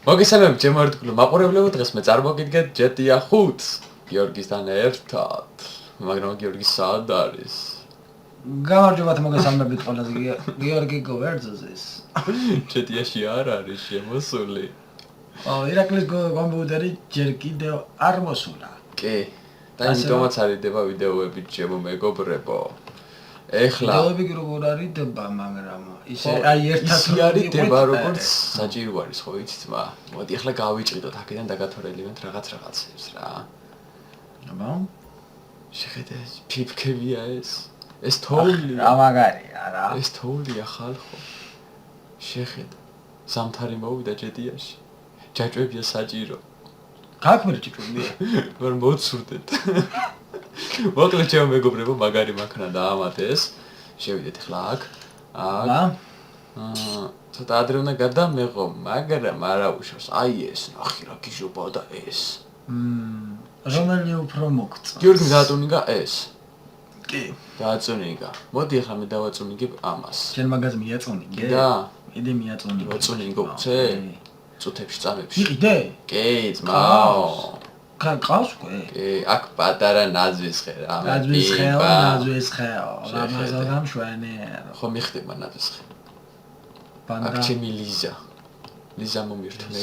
მოგესალმებით ჩემო ერთგულო მაყურებლებო, დღეს მე წარმოგიდგენთ ჯეტია 5 გიორგისთან ერთად. მაგრამ გიორგი სად არის? გამარჯობათ მოგესალმებით ყველას გიორგი გოვერძოზის. ჯეტიაში არ არის შემოსული. ირაკლის კომპიუტერი ჯერ კიდევ არ მოსულა. კი. და იმიტომაც არიდება ვიდეოები ჩემო მეგობრებო. ეხლა ვიდეოები როგორ არიდება, მაგრამ ისე აი ერთად არიდება როგორც საჭირო არის, ხო იცით მა? მოდი ეხლა გავიჭიდოთ აქედან და გათორელებთ რაღაცებს რა. აბა შეხედე, ფიფქებია ეს. ეს თოვლია. რა მაგარია რა. ეს თოვლია ხალხო. შეხედე. სამთარი მოვიდა ჯეტიაში. ჯაჭვებია საჭირო. გაქმერე ჭიჭვებია. ვერ მოცურდეთ. მოკლედ ჩემო მეგობრებო, მაგარი მანქანა დაამატეს. შევიდეთ ახლა აქ. ცოტა ადრე უნდა გადამეღო, მაგრამ არა უშავს. აი ეს, ნახე რა გიჟობა და ეს. რომელი უფრო მოგწონს? გიორგი დააწუნიგა ეს. კი. დააწუნიგა. მოდი ახლა მე დავაწუნიგებ ამას. შენ მაგას მიაწუნიგე? და მე მიაწუნიგე. ვაწუნიგო, ცე? წუთებში წამებში. იყიდე? კი, ძმაო. ყავს უკვე? კი, აქ პატარა ნაძვის ხე რა. ნაძვის ხეო. ლამაზო გამშვენიერო. ხო მიხდება ნაძვის ხე. პანდა. აქ ჩემი ლიზა. ლიზა მომირთო მე.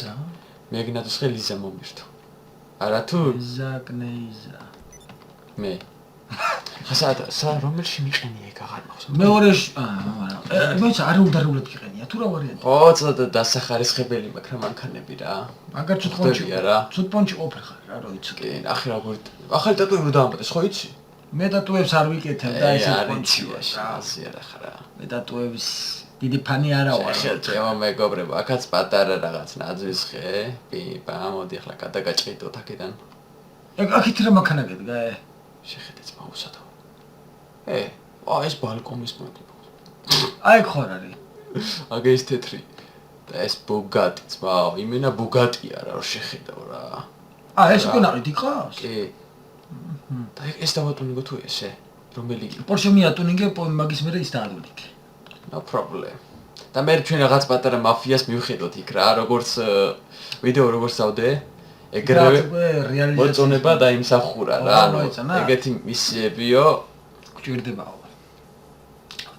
მე გნაძვის ხე ლიზა მომირთო. არა თუ? ლიზაკნეიზა. მე. ხასა რომელში მიყენია ეგ აღარ მახსოვს. მეორეში მოიცა არ უნდარულად იყენია თუ რა ვარიანტი? ო ცოტა დასახარისხებელი მაგრამ მანქანები რა. მაგარ ცოტპონჩი რა. ცოტპონჩი ყოფილი ხარ რა როიცი. კი, ნახე როგორ ახალი ტატუები დაამატეს, ხო იცი? მე ტატუებს არ ვიკეთებ და ესე პონჩია რა. აზია ხარა. მე ტატუების დიდი ფანი არა ვარ. ჩემო მეგობრებო, აქაც პატარა რაღაც ნაძვის ხე. პიპა, მოდი ახლა გადაგაჭიდოთ აქედან. აქეთ რა მანქანა გედგა? შეხედე ძმაუსათო. ეს ბალკონის მოკლება. აი ხო რა არის. აგე ის თეთრი. და ეს ბუგატი ძმაო, იმენა ბუგატია რა, შეხედავ რა. ეს უკვე ნაყიდ იყავს? კი. და ეს დავატუნიგო თუ ესე? რომელი? პორშე მიატუნიგე, მაგის მერე ის დაადუნიგე. No problem. და მე ჩვენ რაღაც პატარა მაფიას მივხედოთ იქ რა, როგორც ვიდეო როგორც ავდე. ეგრევე მოწონება და იმსახურა რა, ეგეთი მისიებიო გჭირდებაო.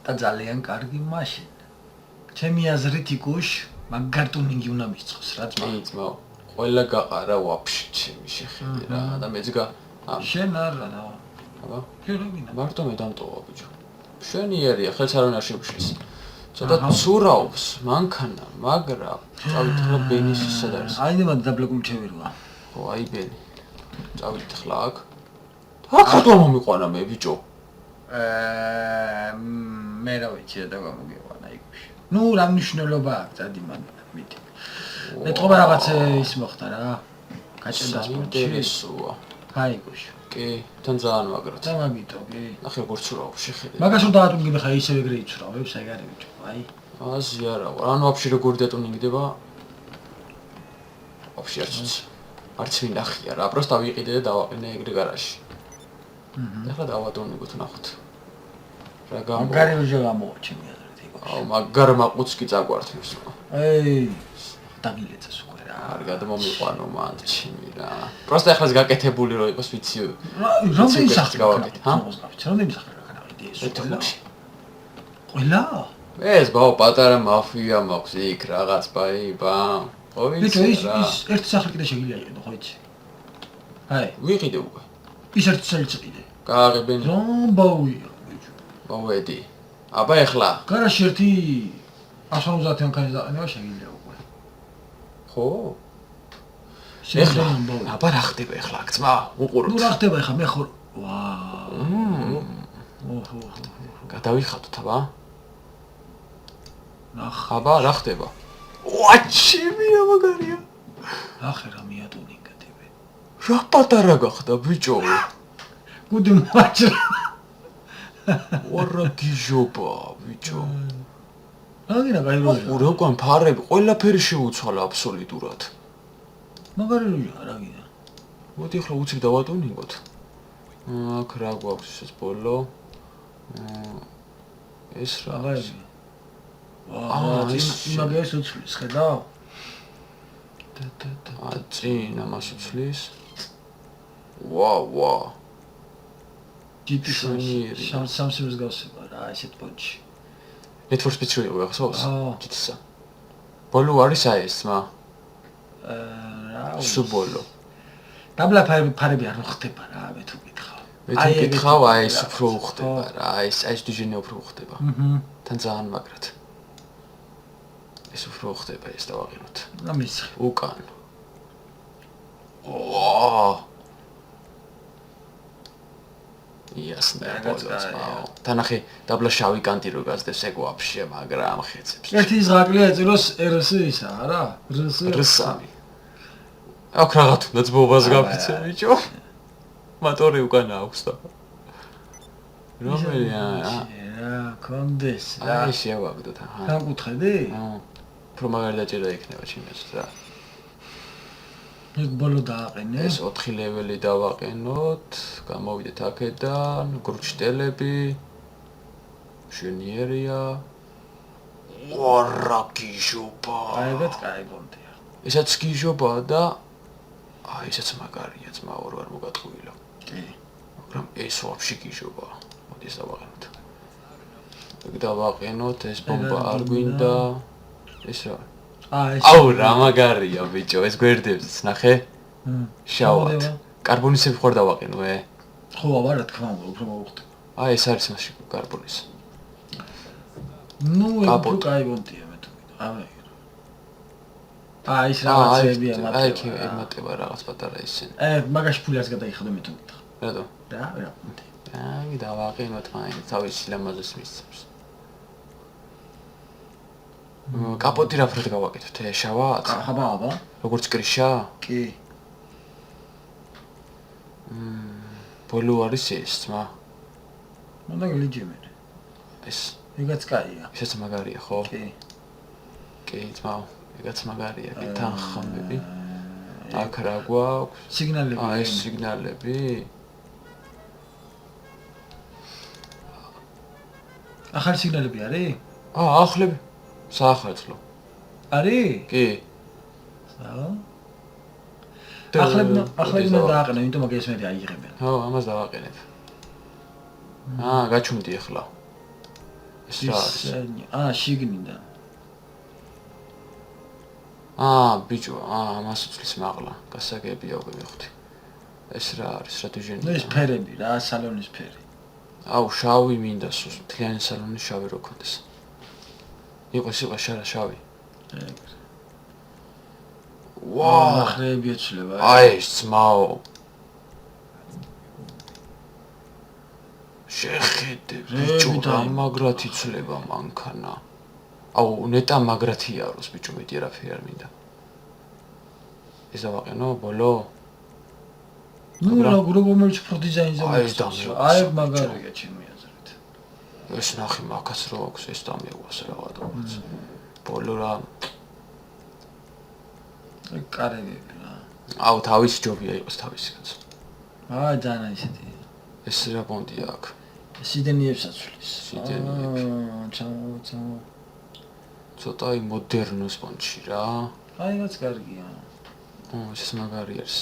და ძალიან კარგი მაშინ. ჩემი აზრით იგუშ მაგარ ტუნინგი უნდა მისწოს რა ძმა. კი ძმაო. ყველა გაყარა ვაფშე ჩემი შეხედე რა და მეც შენ არა რა. აბა? გერაგინა. მარტო მე დამტოვა ბიჭო. შენიერია, ხელს არ უნდა შევშლის. ცოტა ცურავს მანქანა, მაგრამ წავით ახლა ბენის სად არის? აი ნემად დაბლეკუმ ჩევირვა. ხო, აი ბენი. წავით ახლა აქ. აქ ხატვა მომიყვანა მე ბიჭო. მე რა ვიცი და გამოგიყვანა იქში. ნუ რა მნიშვნელობა აქვს დადი მიდი. ეთქობა რაღაც ის მოხდა რა. გაჭედა ინტერესოა. აი გუშ. კი, თან ძალიან მაგრად. და მაგიტო კი. ნახე როგორ ცურავ შეხედე. მაგას რომ დაატუნგები ხა ისევ ეგრე იცურავებს აი გარე ბიჭო. აი. აზი არა, ანუ ვაფშე როგორ დატუნგდება? ვაფშე არც მინახია რა, просто ვიყიდე და დავაყენე ეგრე გარაჟში. ახლა დავატუნგოთ ნახოთ. რა გამო? მაგარი როჟე გამოვაჩინე აზრით იქ. აუ, მაგარ მაყუც კი წაგვართავს. დაგილეცეს უკვე რა. არ გადმომიყვანო მანდ ჩიმი რა. просто ახლა გაკეთებული რო იყოს ვიცი. რამდენი სახე გავაკეთე, ჰა? რამდენი სახე რა განავიდი ეს? ყველა? ეს ბაო პატარა მაფია მაქვს იქ რაღაც ბაიბა. ხო ვიცი რა. ის ერთი სახე კიდე შეგიძლია იყიდო, ხო იცი? აი, ვიყიდე უკვე. ის ერთი სახე იყიდე. გააღებენ. ბაუია, ბიჭო. მოვედი. აბა ეხლა. გარაში ერთი 150 მანქანის დაყენება შეგიძლია უკვე. ხო? ეხლა აბა რა ხდება ეხლა აქ ძმა? უყუროთ. ნუ რა ხდება ეხლა მე ხო ვაუ. ოჰო. გადავიხატოთ აბა. ნახა. აბა რა ხდება? ვაჩიმი რა მაგარია. ნახე რა მიატუნინგა ტიპი. რა პატარა გახდა ბიჭო? გუდი მაჭრა. ვარა გიჟობა ბიჭო. აგინა გაიგო. რა უკან ფარები ყველაფერი შეუცვალა აბსოლუტურად. მაგარი როა რა გიდა. მოდი ახლა უცებ დავატუნინგოთ. აქ რა გვაქვს ეს ბოლო? ეს რა არის? იმაგეს უცვლის, ხედავ? წინ ამას უცლის. ვა. GT სამსიმს გავსება რა ესეთ პონჩი. Need for Speed რო იყო ახლა ხო. GT-სა. ბოლო არის აი ეს მა. რა სუბოლო. დაბლა ფარები არ ხდება რა მე თუ გითხავ. მე თუ გითხავ აი ეს უფრო ხდება რა აი ეს დიჟინე უფრო ხდება. თან ძალიან მაგრად. ეს უფრო ხდება ეს დავაყენოთ. რა მისხი. უკან. ვა. იასნა ბოლოს მაო. თანახე დაბლა შავი კანტი რო გასდევს ეგ ვაფშე მაგრამ ხეცებს. ერთი ზღაკლია ეწიროს RS-ისა რა? RS3. აქ რაღაც უნდა ძბობას გაფიცე ბიჭო. მოტორი უკან აქვს და. რომელია რა კონდეს რა. აი შევაგდოთ აჰა. განკუთხედი? უფრო მაგარი დაჭერა იქნება ჩემს რა. ეგ ბოლო დააყენე. ეს 4 ლეველი დავაყენოთ, გამოვიდეთ აქედან, გრუჩტელები. ჟენიერია. ვარა გიჟობა. აი ეგეც კაი გონდია. ესაც გიჟობა და აი ესაც მაგარია, ძმაო არ მოგატყუილო. კი. მაგრამ ეს ვაფშე გიჟობა. მოდი ეს დავაყენოთ. ეგ დავაყენოთ, ეს ბომბა არ გვინდა. ეს რა? აუ რა მაგარია ბიჭო, ეს გვერდებს ნახე? შავად. კარბონისები ხوار დავაყენო ხო, აბა რა თქმა უნდა, უფრო მოვხდი. აი ეს არის მასში კარბონის. ნუ ეგ უფრო კაი გონდია მე თუ გითხავ. აი ეს რაღაცებია მათე. აი კი ემატება რაღაც პატარა ისინი. მაგაში ფულას გადაიხადე მე თუ გითხავ. რატო? რა. აი დავაყენოთ მაინც თავისი ლამაზის მისცემს. კაპოტი რა ფრედ გავაკეთოთ? შავად? აბა. როგორც კრიშა? კი. ბოლო არის ეს, მა. უნდა გლიჯემე. ეს ეგაც კაია. ესეც მაგარია, ხო? კი. კი, ძმაო, ეგაც მაგარია, კი თანხამები. აქ რა გვაქვს? სიგნალები. ეს სიგნალები. ახალი სიგნალები არის? ახლები. საახალწლო. არის? კი. ახლა დააყენე, იმიტომ მაგ ეს მე აიღებენ. ხო, ამას დავაყენებ. გაჩუმდი ახლა. ეს რა არის? შიგნიდან. ბიჭო, ამას უცლის მაღლა. გასაგებია უკვე მივხვდი. ეს რა არის? რა დიჟინია? ეს ფერები რა, სალონის ფერი. აუ, შავი მინდა სულ, მთლიანი სალონი შავი რო ქონდეს. იყოს შავი. ვა, ხრები ეცლება. აი ეს ძმაო. შეხედე, ბიჭო, რა მაგრად იცლება მანქანა. აუ, ნეტა მაგრად იაროს, ბიჭო, მეტი არაფერი არ მინდა. ეს დავაყენო, ბოლო. ნუ როგორ უფრო დიზაინზე აი მაგარია ჩემი აზრით. ეს ნახე მაგას რო აქვს ეს დამეუას რაღაცა. ბოლო რა კარებები რა. აუ თავის ჯობია იყოს თავისი კაცო. ძალიან ისეთი. ეს რა პონტია აქ? სიდენიებსაც ვლის. სიდენიები. ცოტა მოდერნოს პონჩი რა. აი რაც კარგია. ეს მაგარი არის.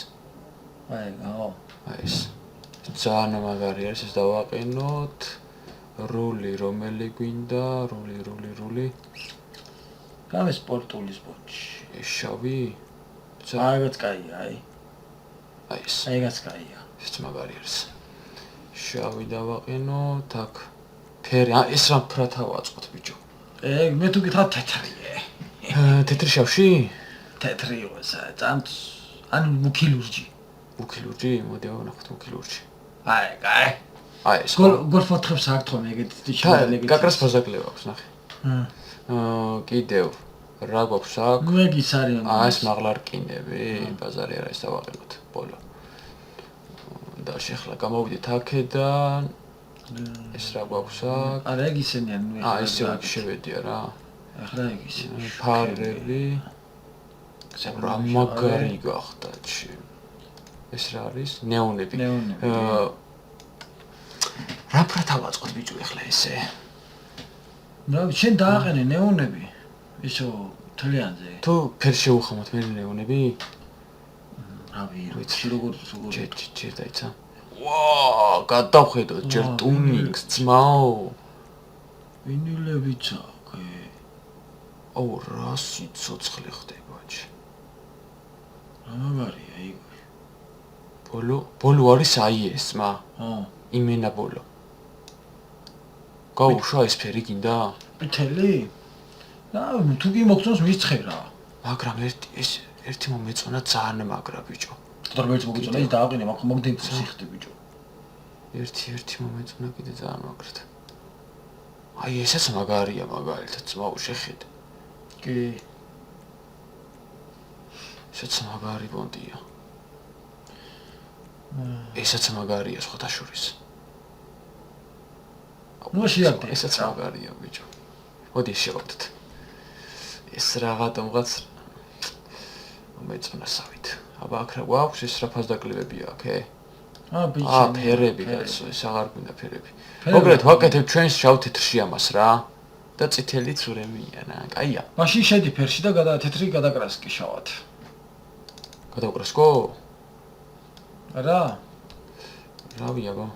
აი ეს ძალიან მაგარი არის, ეს დავაყენოთ. რული რომელი გვინდა? რული. გამე სპორტული სპორტში. ეს შავი? აი რაც კაია, აი. ეს. აი რაც კაია. ეს მაგარი არის. შავი დავაყენოთ, აქ ფერი, ეს რა ფრათა ვაწყოთ ბიჭო. ეგ მე თუ გითხრა თეთრია. თეთრი შავში? თეთრი იყო ეს, ან მუქი ლურჯი. მუქი ლურჯი? მოდი ავანახოთ მუქი ლურჯი. აი. აი ეს. გოლფოთებს აქ თქო მე ეგეთი შემდეგი. გაკრას ფაზაკლება აქვს, ნახე. კიდევ რა გვაქვს აქ? მეგის არის. ეს მაღლა რკინები, ბაზარი არა ეს დავაყენოთ, ბოლო. და შეხლა გამოვიდეთ აქედან. ეს რა გვაქვს აქ? არა ეგ ისენია, ნუ ესე აქ შევედია რა. ახლა ეგ ისინი. ფარები. რა მაგარი გახდა ჩი. ეს რა არის? ნეონები. რა ფრათა ვაწყოთ ბიჭო ახლა ესე? რა შენ დააყენე ნეონები? ისო თლიანზე. თუ ფერ შეუხამოთ მე ნეონები? რავი, როგორ ჯერ დაიცა. ვაა, გადავხედოთ ჯერ ტუნინგს, ძმაო. ვინილებიც აქვს. აუ, რა სიცოცხლე ხდება ჯი. რა მაგარია იგო. ბოლო არის აი ეს, მა. იმენა ბოლო. გაუშვა ეს ფერი გინდა? მთელი? და თუ კი მოგწონს მისცე რა. მაგრამ ერთი მომეწონა ძალიან მაგრა ბიჭო. რომელიც მოგწონა ის დააყენე, მაგრამ მომდენ სიხდი ბიჭო. ერთი მომეწონა კიდე ძალიან მაგრად. აი ესაც მაგარია მაგალითად, ძმაო შეხედე. კი. ესაც მაგარი ბონდია. ესაც მაგარია სხვათა შორის. ნუ შეაგდე. ესაც მაგარია ბიჭო. მოდი შევაგდეთ. ეს რაღაცა მომეწონასავით. აბა აქ რა გვაქვს ეს რა ფასდაკლებებია აქ, ბიჭო. ფერები კაცო, ეს აღარ გვინდა ფერები. მოგრეთ ვაკეთებ ჩვენს შავ თეთრში ამას რა. და წითელიც ურემია რა. კაია. მაშინ შედი ფერში და თეთრი გადაკრას კი შავად. გადავკრასკო? რა? რავი აბა.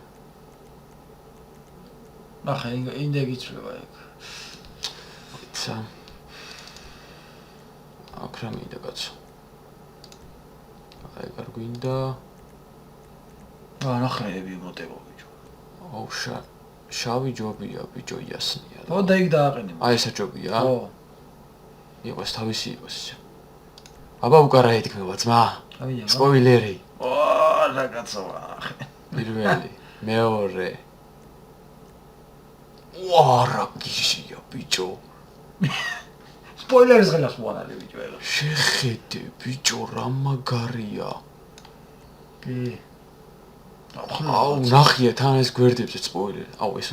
ნახე, ინდეგი წვება ეგ. ცა. აქ რა მინდა კაცო. აი არ გვინდა. ნახეები მოტება ბიჭო. აუ შავი ჯობია ბიჭო იასნია. ო და იქ დააყენე. აი ესა ჯობია? ხო. იყოს თავისი იყოს. აბა უკარა ეთქმება ძმა. ავია. სპოილერი. რა კაცოა. პირველი, მეორე. ვა რა გიშია ბიჭო. სპოილერის ხელას მოანალე ბიჭო ეგ. შეხედე ბიჭო რა მაგარია. კი. აუ ნახია თან ეს გვერდებზე სპოილერი. აუ ეს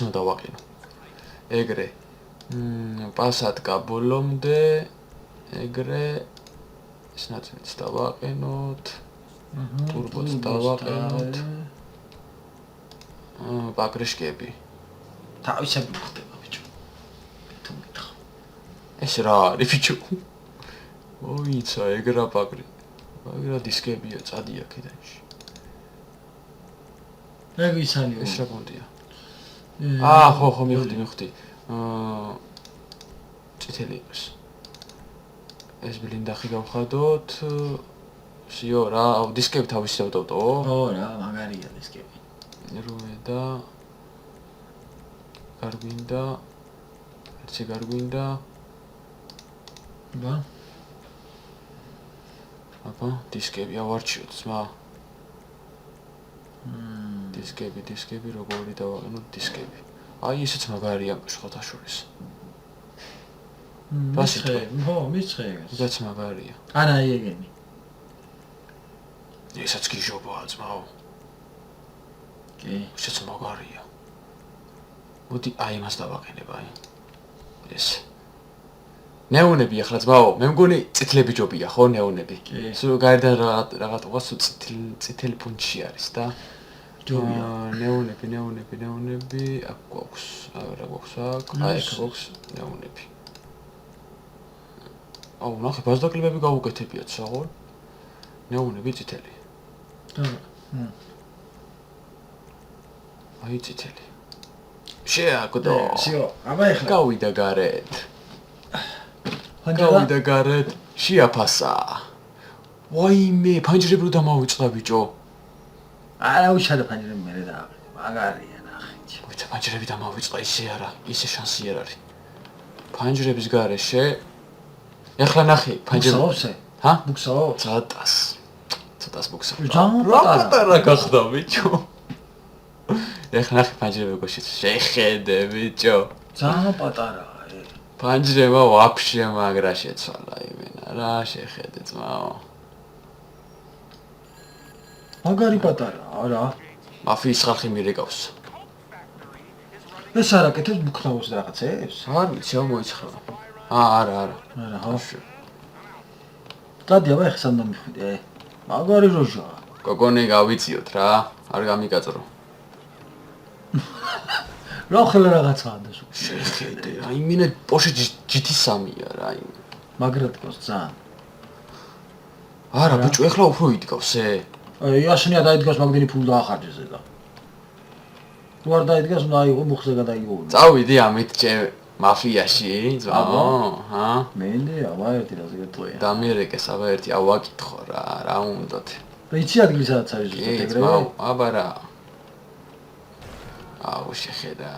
უნდა დავაყენო. ეგრე. პასატკა ბოლომდე ეგრე ეს ნაწილიც დავაყენოთ. ტურბოც დავაყენოთ. ბაგრიშკები. თავისები ხდება ბიჭო. თუ მითხა. ეს რა არის ბიჭო? მოიცა ეგრა ბაგრი. ბაგრა დისკებია წადი აქედანში. ეგ ისანი. ეს რა გონდია? ხო, მივხვდი. წითელი იყოს. ეს ბლინდახი გავხადოთ. სიო რა, დისკები თავისი დავდავდო? ხო რა, მაგარია დისკები. როედა გარგვინდა. ერთი გარგვინდა. აბა, დისკები ავარჩიოთ, ძმა. დისკები, როგორი დავაყენოთ დისკები. აი ესეც მაგარია სხვათა შორის. მისცე. ესეც მაგარია. არა ეგენი. ესაც გიჟობაა ძმაო. კი. ესეც მაგარია. მოდი აი მას დავაყენებ აი. ეს. ნეონები ახლა ძმაო, მე მგონი წითლები ჯობია ხო ნეონები? სულ გარდან რაღაც უყავს წითელი პუნჩი არის და ჯობია. ნეონები აქ გვაქვს. რა გვაქვს აქ? აი აქ გვაქვს ნეონები. აუ ნახე ბაზდაკლებები გავუკეთებიათ საღოლ. ნეონები წითელი. აი წითელი. შეაგდო. სიო, აბა ეხლა გავიდა გარეთ. შეაფასა. ვაიმე, ფანჯრები რო დამავიწყდა ბიჭო. არა უშადე ფანჯრები მე დააყენე. მაგარია ნახე. მოიცა ფანჯრები დამავიწყდა ისე არა, ისე შანსი არ არის. ფანჯრების გარეშე. ეხლა ნახე ფანჯრები. ბუქსაო? ცოტას ბუქსაო. რა პატარა გახდა ბიჭო. ეხლა ნახე ფანჯრები გოშიც. შეხედე ბიჭო. ძალიან პატარაა. ფანჯრება ვაფშე მაგრა შეცვალა იმენა რა შეხედე ძმაო. მაგარი პატარაა რა. მაფიის ხალხი მირეკავს. ეს არ აკეთებს მუქნაუს რაღაცებს? არ ვიცი რა მოიცხრა. არა. არა ხო. დადი აბა ეხლა სანდო მიხვიდე. მაგარი როჟაა. გოგონე გავიწიოთ რა. არ გამიკაწრო. რა ხელა რაღაცაა და სულ. შეხედე, აი მინე Porsche GT3-ია რა, აი. მაგრად გოს ძალიან. არა ბიჭო ეხლა უფრო იდგავს იაშენია დაიდგას მაგდენი ფული დაახარჯეს და უარ დაიდგას უნდა აიღო მუხზე გადაიღო წავიდი ამით მაფიაში ძმაო ჰა მენდე აბა ერთი რაზე გეტყვია დამიერეკეს აბა ერთი ავაკითხო რა უნდათ და იცი ადგილი სადაც არის ზუსტად ეგრევე ძმაო აბა რა აუ შეხედა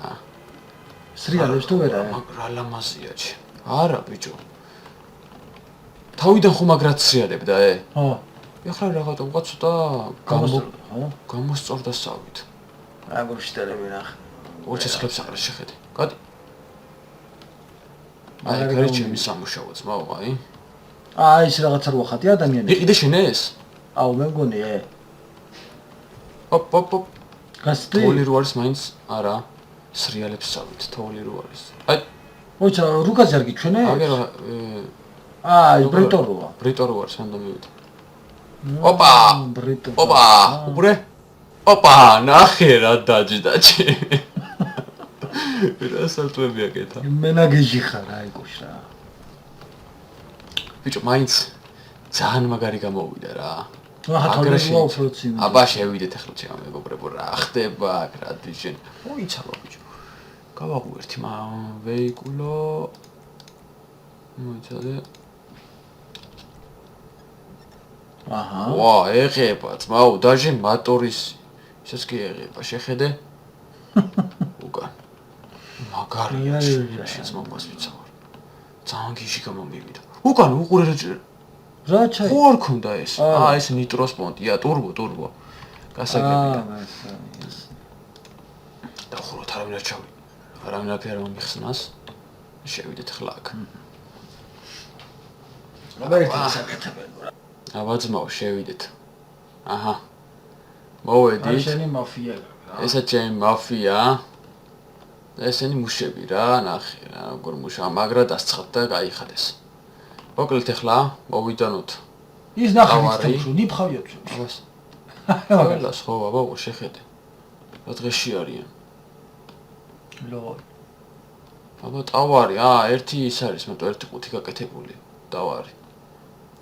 სრიალებს თუ ვერა რა ლამაზია ჩი არა ბიჭო თავიდან ხომ მაგრად სრიალებდა ხო ეხლა რაღაცა ცოტა გამოსწორდა სავით აგურ შეტელები ნახე ორჩესხლებს აღარ შეხედე გადი აი გარი ჩემი სამუშაო ძმაო აი ის რაღაცა რო ხათი ადამიანები იყიდე შენ ეს აუ მე მგონი ოპ გასტი თოვლი რო არის მაინც არა სრიალებს სავით თოვლი რო არის აი ოჩა რუკაზე არ გიჩვენე აგერ ბრიტორო არის ამ დამივიდე ოპა უბრე ოპა ნახე რა დაჯდაჩი რა სარტვები აკეთა მენაგეჟი ხარ აი კუშ რა ბიჭო მაინც ძალიან მაგარი გამოვიდა რა აგრეში უცოცი აბა შევიდეთ ახლა ჩემო მეგობრებო რა ხდება აქ რა დიჟენ მოიცალო ბიჭო გავაღვერთი ვეიკულო მოიცადე აჰა ვა ეხება ძმაო დაჟე მოტორის ისეს კი ეხება შეხედე უკან მაგარია შეც მომბას ვიცავარ ძალიან გიჟი გამომივიდა უკან უყურე რა ჩაი ხო არ ქონდა ეს ეს ნიტროს პონტია ტურბო გასაგებია და ხუროთ არავინ არ ჩავი არავინ არ მომიხსნას შევიდეთ ხლა აქ მაგალითად საკეთებენ აბა ძმაო შევიდეთ აჰა მოვედით ესენი მაფია ესა ჩემი მაფია ესენი მუშები რა ნახე რა როგორ მუშა მაგრა დასცხად და გაიხადეს მოკლედ ახლა მოვიდანოთ ის ნახე ის ნიფხავიოთ აბას ყველას ხო აბა შეხედე რა დღეში არიან ლო აბა ტავარი ერთი ის არის მეტო ერთი ყუთი გაკეთებული ტავარი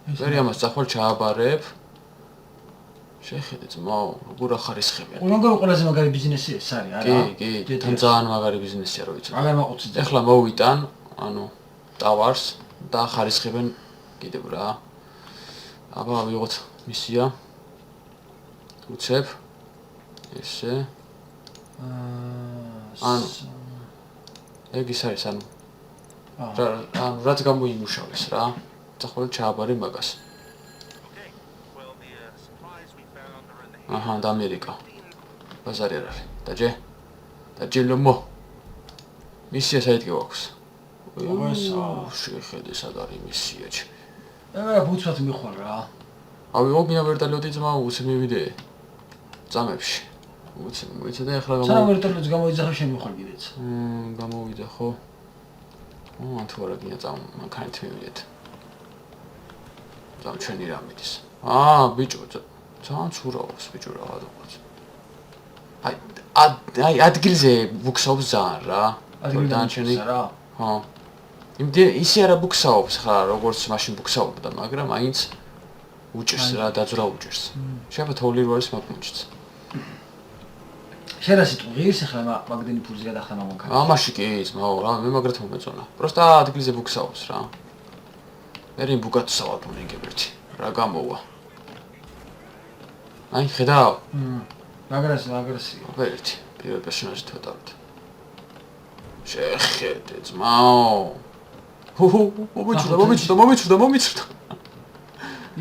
ვერი ამას წახვალ ჩააბარებ შეხედე ძმაო როგორ ახარისხებიან ყველაზე მაგარი ბიზნესი ეს არის არა კი ძალიან მაგარი ბიზნესია რო იცი მაგარ მაყუცი ეხლა მოვიტან ანუ ტავარს და ხარისხებენ კიდევ რა აბა ვიღოთ მისია უცებ ესე ანუ ეგ ის არის ანუ რაც გამოიმუშავეს რა წახვალ ჩააბარე მაგას აჰა და ამერიკა ბაზარი არ არის დაჯე ლომო მისია საერთოდ გვაქვს შეხედე სად არის მისიაჩი ბუცვად მიხვალ რა ავიღო მინა ვერტალიოდი ძმა უცე მივიდე წამებში უცე მოიცადე ახლა სანამ ვერტალიოდის გამოიძახე შენ მიხვალ კიდეც გამოვიდა ხო თუ არა გინდა მანქანით მივიდეთ ძამ ჩვენი რამიდის ბიჭო ძალიან ცურავს ბიჭო რაღაცა აი ადგილზე ბუქსობს ძალიან რა ადგილზე რა ხო იმდე ისე არა ბუქსაობს ხა როგორც მაშინ ბუქსაობდა მაგრამ აინც უჭერს რა დაძრა უჭერს შეიძლება თოვლი რო არის მაგმოჭიც შენ რა სიტყვი ახლა მაგდენი ფულზე გადახდა მამონქა ამაში კი ძმაო რა მე მაგრად მომეწონა პროსტა ადგილზე ბუქსაობს რა მე ბუგატ სავარდუნი გებერთი რა გამოვა აი ხედავ აგრესი ვერტი პირველ პერსონაჟი თვატავთ შეხედე ძმაო მომიცურდა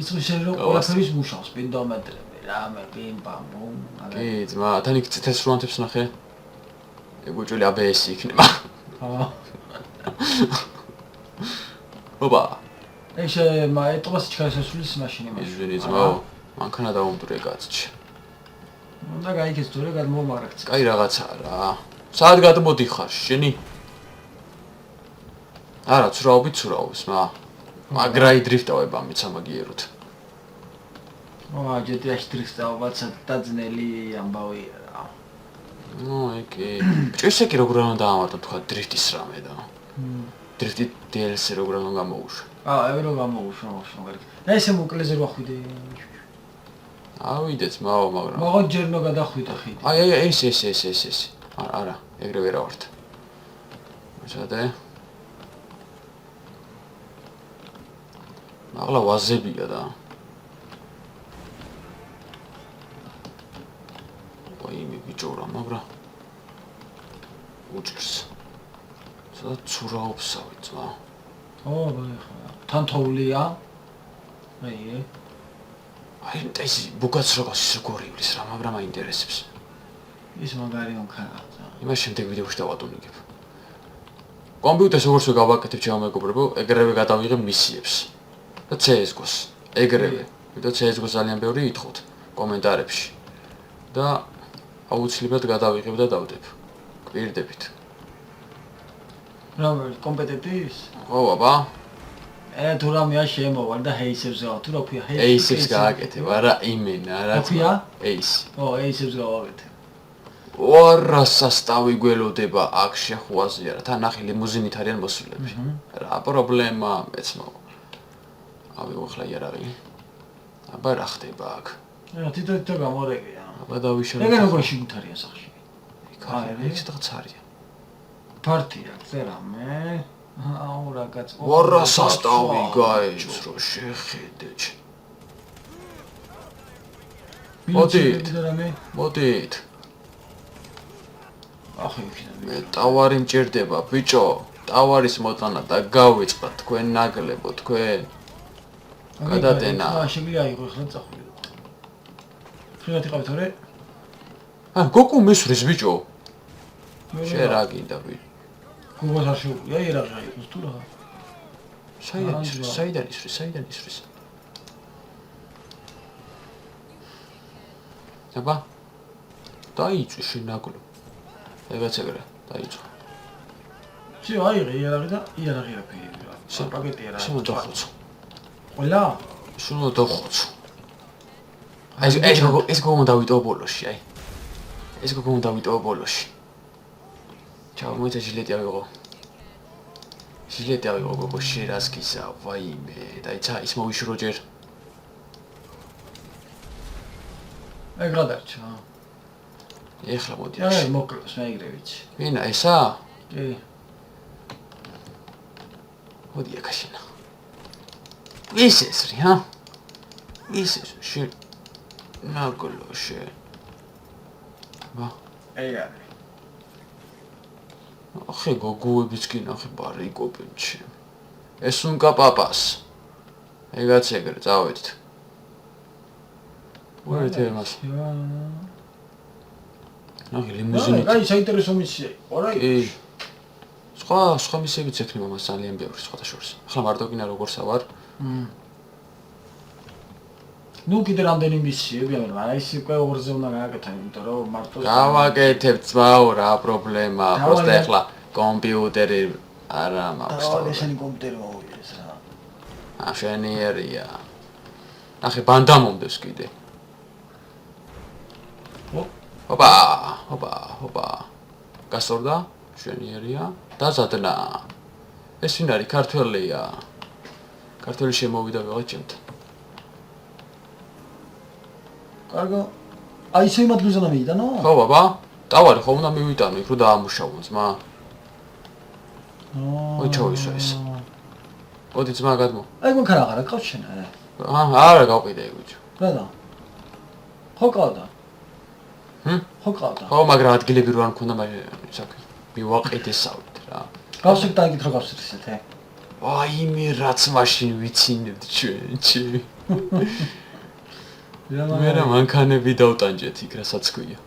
ის შენ რო ყველაფერის მუშავს პინდომეტრები რამე პიმპამ კი ძმა თან იქ ცეთეს რუანთებს ნახე ეგუჭული ABS იქნება ოპა ეს ეტყობას ჩქარისასulis მაშინი ისვენი ძმაო მანქანა დაუმტვრე კაცში უნდა გაიქეს თუ რა გადმომაგრაკც კაი რაღაცაა რა სად გადმოდიხარ შენი არა ცურაობს მაგრაი დრიფტავებ ამით სამაგიეროთ GTA-ში დრიფტავებაც დაძნელი ამბავია რა ეკე ბჭო ისე კი როგორ უნდა დაამარტო თქვა დრიფტის რამე და დრიფტი DLC როგორ უნდა გამოუშვა. ევრო გამოუშვა მაგარი. ესე მოკლეზე რო ახვიდე. ავიდეთ მაო მაგრამ. მაგათ ჯერ უნდა გადახვიდე ხიდი. აი ეს. არა, ეგრევე რა ვართ. მაშადე. მაგლა ვაზებია და. მე ბიჭო რა მაგრამ უჭერს სადაც ცურაობსავი ძმა თან თოვლია აი ეს ბუგაც როგორც გორივლის რა მაგრამ აინტერესებს ის მაგარიონქარა იმას შემდეგ ვიდეოში დავატუნიგებ კომპიუტერს როგორც გავაკეთებ ჩემო მეგობრებო ეგრევე გადავიღებ მისიებს და CS:GO-ს ეგრევე ვიდეო CS:GO-ს ძალიან ბევრი ითხოვთ კომენტარებში და აუცილებლად გადავიღებ და დავდებ. გვირდებით. რა კომპეტენტის? ხო, აბა. თუ რამეა შემოვარ და ჰეისებს გავ. თუ რა ქვია ჰეისებს გააკეთებ, არა იმენა, რა ქვია? ჰეისი. ჰეისებს გავაკეთებ. ორა სასტავი გველოდება აქ შეხვაზე არა. თან ნახე ლიმუზინით არიან მოსულები. რა პრობლემა მეც მო. ავიღო ხლა იარაღი. აბა რა ხდება აქ? თითო გამორეგია. აბა დავიშალე. ეგ როგორ შეგუთარია სახში? იქ სადღაც არია. პარტია, წერამე. აუ რა კაც. ორა სასტავი გაეც რო შეხედე. მოდით. ახ იქიდან. მე ტავარი მჭირდება, ბიჭო. ტავარის მოტანა და გავიწყდა თქვენ ნაგლებო, თქვენ. გადადენა. შეგვიძლია აიღო ხლა წახვიდე. ფრიგატი ყავით ორი? გოკუ მისვრის ბიჭო. შენ რა გინდა ბიჭო? გოგოს არ შეუძლია იარაღი აიღოს თუ რა? საიდან ისვრის? აბა. დაიწვი შენაგლო. ეგაც ეგრე, დაიწვა. შე აიღე იარაღი და იარაღი რა ფიქრია? პაკეტია რა. შენ დახოცო. ყველა? შენ დახოცო. ეს გოგო დავიტოვო ბოლოში, აი. ეს გოგო დავიტოვო ბოლოში. ჩაო, მოიცა ჟილეტი ავიღო. ჟილეტი ავიღო გოგო შერასკისა, ვაიმე, დაიცა ის მოვიშურო ჯერ. აი გადარჩა. ეხლა მოდი. აი მოკლეს მე ეგრე ვიცი. ვინა ესა? კი. მოდი აკაშინა. ის ეს რი, ჰა? ის შენ ნაგლოშე. ვა. ეგა. ახე გოგოებიც კი ნახე ბარიკობენ ჩემ. ეს უნკა პაპას. ეგაც ეგრე წავედით. ვერეთე მას. ნახე ლიმუზინით. აი საინტერესო მისია. ორაი. კი. სხვა მისიებიც ექნება მას ძალიან ბევრი სხვათა შორის. ახლა მარტო კინა როგორსა ვარ? ნუ კიდე რამდენი მისიები ამერ, მაგრამ ის უკვე ორზე უნდა გააკეთო, იმიტომ რომ მარტო გავაკეთებ ძმაო რა პრობლემა, პროსტა ახლა კომპიუტერი არა მაქვს. ესენი კომპიუტერი მოვიდეს რა. შენიერია. ნახე ბანდა მომდეს კიდე. ოპა. გასწორდა? შენიერია. დაზადნა. ეს ვინ არის? ქართველია. ქართველი შემოვიდა ვიღაც ჩემთან. კარგო. აი ისე იმათლუზა მიდანო? ხო ბაბა. ტავარი ხო უნდა მივიტანო იქ რომ დაამუშავო ძმა. ой ჩოისო ეს. ოდი ძმა გადმო. აი გონქარ აღარა ყავს შენ? არა გავყიდე ბიჭო. რა? ხო ყავდა. ხო ყავდა. ხო მაგრამ ადგილები რო არ მქონდა საქმე. მივაყიდესავთ რა. გავსიქ დაიკითხა გავსიქ ისეთე. აი მე რაც მაშინ ვიცინებთ ჩვენ. მე რა მანქანები დავტანჯეთ იქ რასაც ქვია.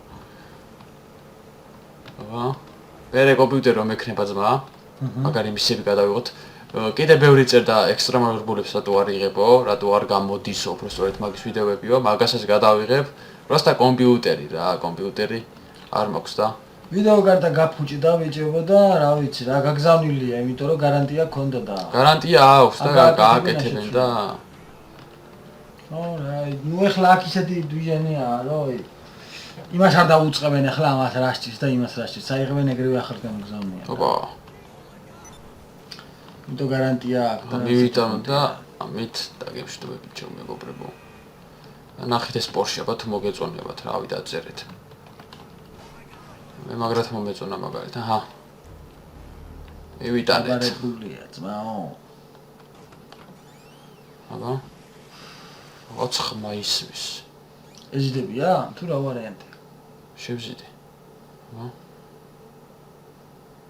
აბა. მერე კომპიუტერი რომ ექნება ძმა. მაგარი მისიები გადავიღოთ. კიდე ბევრი წერდა ექსტრემალურ ბულებს რატო არ იღებო, რატო არ გამოდისო, უბრალოდ მაგის ვიდეოებიო, მაგასაც გადავიღებ. პროსტა კომპიუტერი რა, კომპიუტერი არ მაქვს და ვიდეო გარდა გაფუჭდა ბიჭებო და რა ვიცი რა გაგზავნილია, იმიტომ რომ გარანტია ქონდა და გარანტია აქვს და გააკეთებენ და რა, ნუ ეხლა აქ ისეთი დვიჟენია, რომ იმას არ დაუწყებენ ეხლა ამას რასჭის და იმას რასჭის, საიღებენ ეგრევე ახალგამოგზავნია. ოპა. იმიტომ გარანტია აქვს და მივიდამ და ამით დაგემშვიდობებით ჩემო მეგობრებო. ნახეთ ეს Porsche აბა თუ მოგეწონებათ რა ავი დაწერეთ. მე მაგრად მომეწონა მაგალითად. აჰა. მივიტანეთ. დაბარებულია ძმაო. აბა. რაც ხმა ისმის. ეზიდებია? თუ რა ვარიანტია? შევზიდე. აბა.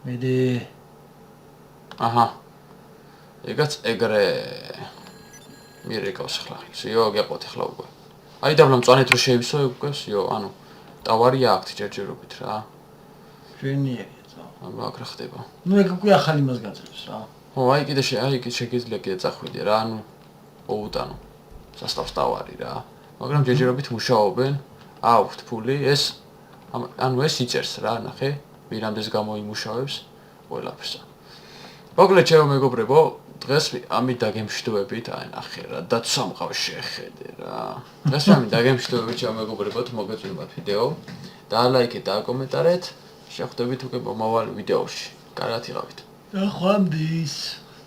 მედე აჰა. ეგაც ეგრე მირეკავს ხლა. სიო გეყოთ ხლა უკვე. აი დაბლა მწვანეთ რო შეივსო უკვე სიო, ანუ ტავარია აქვს ჯერჯერობით რა. ჟენიერია ძმაო. აბა აქ რა ხდება? ნუ ეგ უკვე ახალი მას გაძლევს რა. ო აი კიდე შეგიძლია კიდე წახვიდე რა, ანუ ოუტანო. სასტავს ტავარი რა. მაგრამ ჯერჯერობით მუშაობენ. აქვთ ფული, ეს ანუ ეს იწერს რა, ნახე, ვირამდეს გამოიმუშავებს ყველაფერს. მოკლედ ჩემო მეგობრებო, დღეს ამით დაგემშვიდობებით, აი ნახე რა, დაცვამყავ შეხედე რა. დღეს ამით დაგემშვიდობებით ჩემო მეგობრებო, თუ მოგეწონებათ ვიდეო, დალაიქეთ და კომენტარეთ, შეხვდებით უკვე მომავალ ვიდეოში. კარგად იყავით. ნახვამდის.